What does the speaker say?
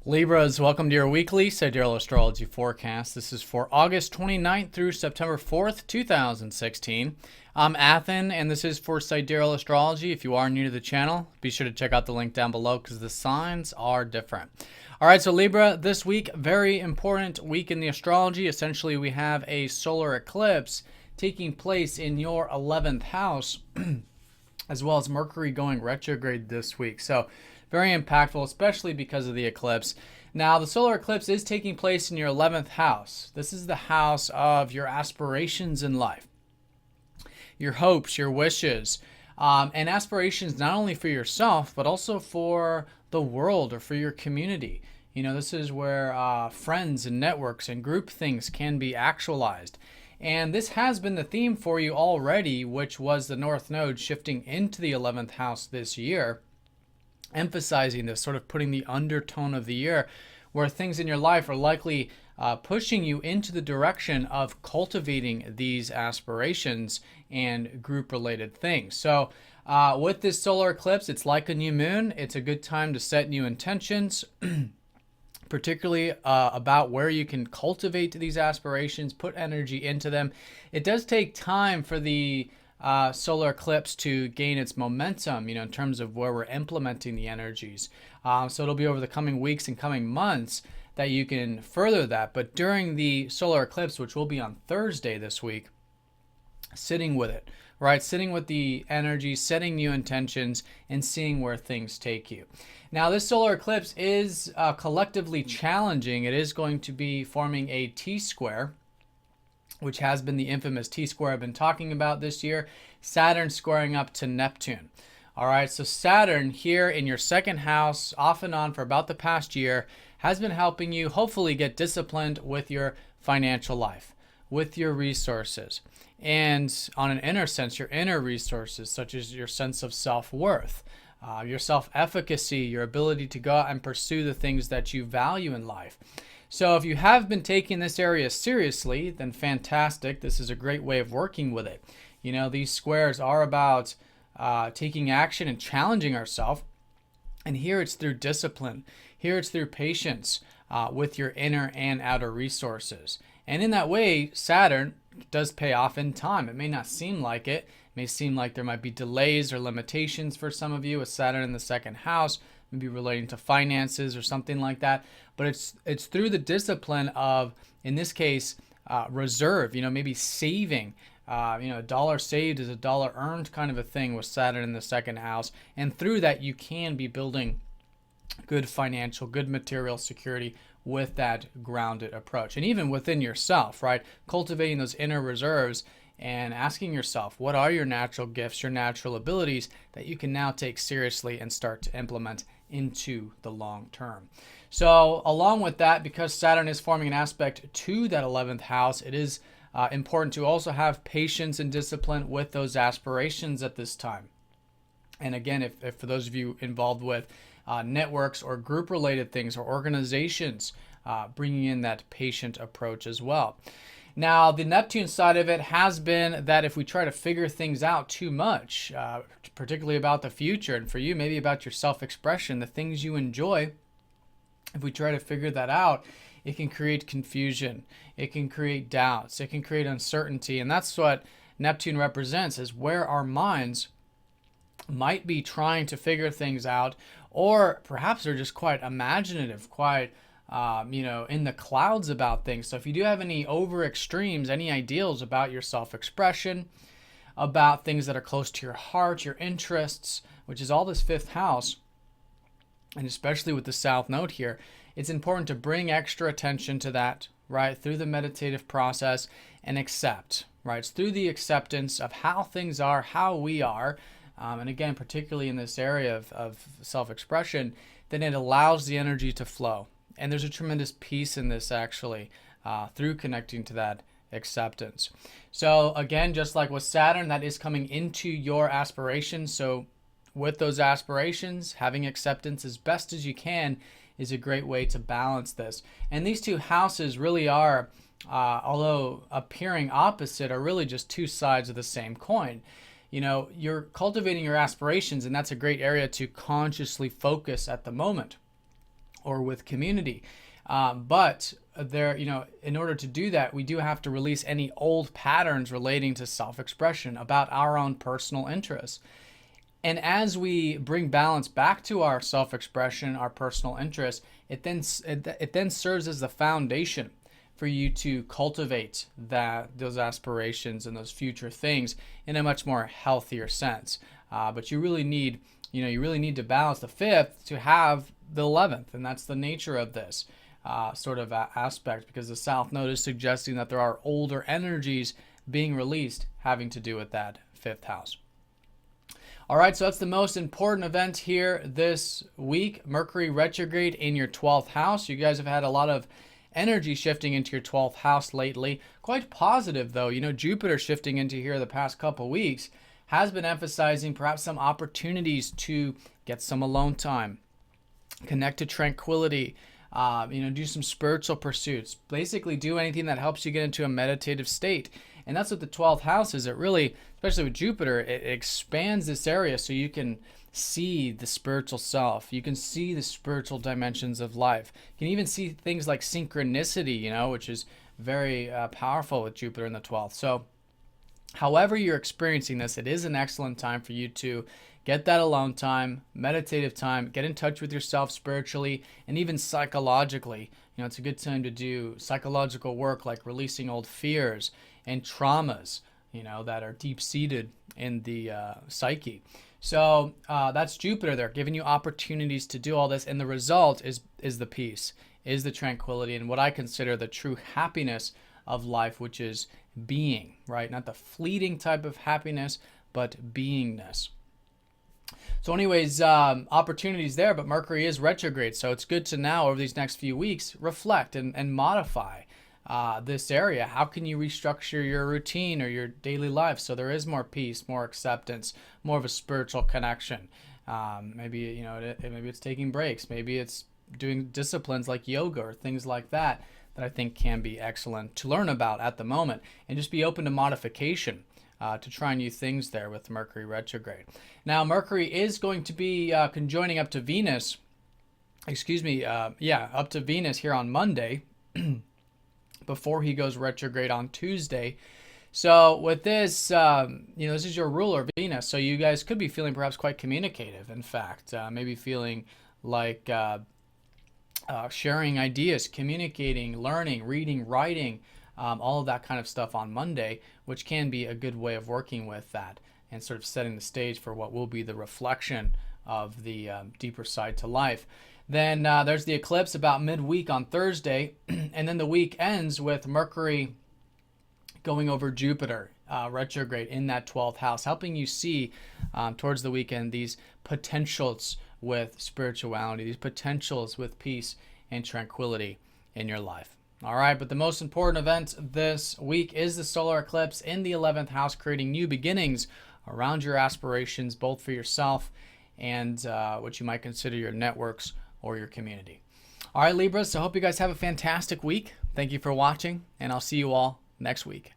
Libras, welcome to your weekly Sidereal Astrology forecast. This is for August 29th through September 4th, 2016. I'm Athen, and this is for Sidereal Astrology. If you are new to the channel, be sure to check out the link down below because the signs are different. All right, so Libra, this week, very important week in the astrology. Essentially, we have a solar eclipse taking place in your 11th house, as well as Mercury going retrograde this week. So very impactful, especially because of the eclipse. Now, the solar eclipse is taking place in your 11th house. This is the house of your aspirations in life, your hopes, your wishes, and aspirations not only for yourself, but also for the world or for your community. You know, this is where friends and networks and group things can be actualized. And this has been the theme for you already, which was the North Node shifting into the 11th house this year, emphasizing this, sort of putting the undertone of the year where things in your life are likely pushing you into the direction of cultivating these aspirations and group-related things. So with this solar eclipse, it's like a new moon. It's a good time to set new intentions, particularly about where you can cultivate these aspirations, put energy into them. It does take time for the solar eclipse to gain its momentum, in terms of where we're implementing the energies. So it'll be over the coming weeks and coming months that you can further that. But during the solar eclipse, which will be on Thursday this week, sitting with it, right? Sitting with the energy, setting new intentions, and seeing where things take you. Now, this solar eclipse is collectively challenging. It is going to be forming a T-square, which has been the infamous T-square I've been talking about this year. Saturn squaring up to Neptune. All right, so Saturn here in your second house, off and on for about the past year, has been helping you hopefully get disciplined with your financial life, with your resources, and on an inner sense, your inner resources, such as your sense of self-worth, your self-efficacy, your ability to go out and pursue the things that you value in life. So if you have been taking this area seriously, then fantastic. This is a great way of working with it. You know, these squares are about taking action and challenging ourselves. And here it's through discipline. Here it's through patience with your inner and outer resources. And in that way, Saturn does pay off in time. It may not seem like it. It may seem like there might be delays or limitations for some of you with Saturn in the second house, maybe relating to finances or something like that. But it's through the discipline of, in this case, reserve, maybe saving. A dollar saved is a dollar earned kind of a thing with Saturn in the second house. And through that, you can be building good financial, good material security with that grounded approach. And even within yourself, right? Cultivating those inner reserves and asking yourself, what are your natural gifts, your natural abilities that you can now take seriously and start to implement into the long term. So along with that, because Saturn is forming an aspect to that 11th house, it is important to also have patience and discipline with those aspirations at this time. And again, if for those of you involved with networks or group-related things or organizations, bringing in that patient approach as well. Now, the Neptune side of it has been that if we try to figure things out too much, particularly about the future, and for you, maybe about your self-expression, the things you enjoy, if we try to figure that out, it can create confusion. It can create doubts. It can create uncertainty. And that's what Neptune represents, is where our minds might be trying to figure things out, or perhaps they're just quite imaginative, quite in the clouds about things. So if you do have any over extremes, any ideals about your self-expression, about things that are close to your heart, your interests, which is all this fifth house, and especially with the South Node here, it's important to bring extra attention to that, right, through the meditative process and accept, right? It's through the acceptance of how things are, how we are, and again, particularly in this area of self-expression, then it allows the energy to flow. And there's a tremendous peace in this, actually, through connecting to that acceptance. So again, just like with Saturn, that is coming into your aspirations. So with those aspirations, having acceptance as best as you can is a great way to balance this. And these two houses really are, although appearing opposite, are really just two sides of the same coin. You're cultivating your aspirations, and that's a great area to consciously focus at the moment. or with community. But there, in order to do that, we do have to release any old patterns relating to self-expression about our own personal interests. And as we bring balance back to our self-expression, our personal interests, it then serves as the foundation for you to cultivate those aspirations and those future things in a much more healthier sense. But you really need to balance the 5th to have the 11th, and that's the nature of this sort of aspect, because the South Node is suggesting that there are older energies being released having to do with that 5th house. All right, so that's the most important event here this week. Mercury retrograde in your 12th house. You guys have had a lot of energy shifting into your 12th house lately. Quite positive, though. Jupiter shifting into here the past couple weeks has been emphasizing perhaps some opportunities to get some alone time, connect to tranquility, do some spiritual pursuits. Basically, do anything that helps you get into a meditative state. And that's what the 12th house is. It really, especially with Jupiter, it expands this area so you can see the spiritual self. You can see the spiritual dimensions of life. You can even see things like synchronicity, which is very powerful with Jupiter in the 12th. So however you're experiencing this, it is an excellent time for you to get that alone time, meditative time, get in touch with yourself spiritually and even psychologically. It's a good time to do psychological work like releasing old fears and traumas, that are deep-seated in the psyche. So that's Jupiter there, giving you opportunities to do all this, and the result is the peace, is the tranquility, and what I consider the true happiness of life, which is being, right? Not the fleeting type of happiness, but beingness. So anyways, opportunities there, but Mercury is retrograde, so it's good to now, over these next few weeks, reflect and modify this area. How can you restructure your routine or your daily life so there is more peace, more acceptance, more of a spiritual connection? Maybe it's taking breaks. Maybe it's doing disciplines like yoga or things like that I think can be excellent to learn about at the moment, and just be open to modification to try new things there with Mercury retrograde. Now, Mercury is going to be conjoining up to Venus. Up to Venus here on Monday. Before he goes retrograde on Tuesday. So with this, this is your ruler, Venus. So you guys could be feeling perhaps quite communicative. In fact, maybe feeling like sharing ideas, communicating, learning, reading, writing, all of that kind of stuff on Monday, which can be a good way of working with that and sort of setting the stage for what will be the reflection of the deeper side to life. Then there's the eclipse about midweek on Thursday, and then the week ends with Mercury going over Jupiter retrograde in that 12th house, helping you see towards the weekend these potentials with spirituality, these potentials with peace and tranquility in your life. All right, but the most important event this week is the solar eclipse in the 11th house, creating new beginnings around your aspirations, both for yourself and what you might consider your networks or your community. All right, Libras, so I hope you guys have a fantastic week. Thank you for watching, and I'll see you all next week.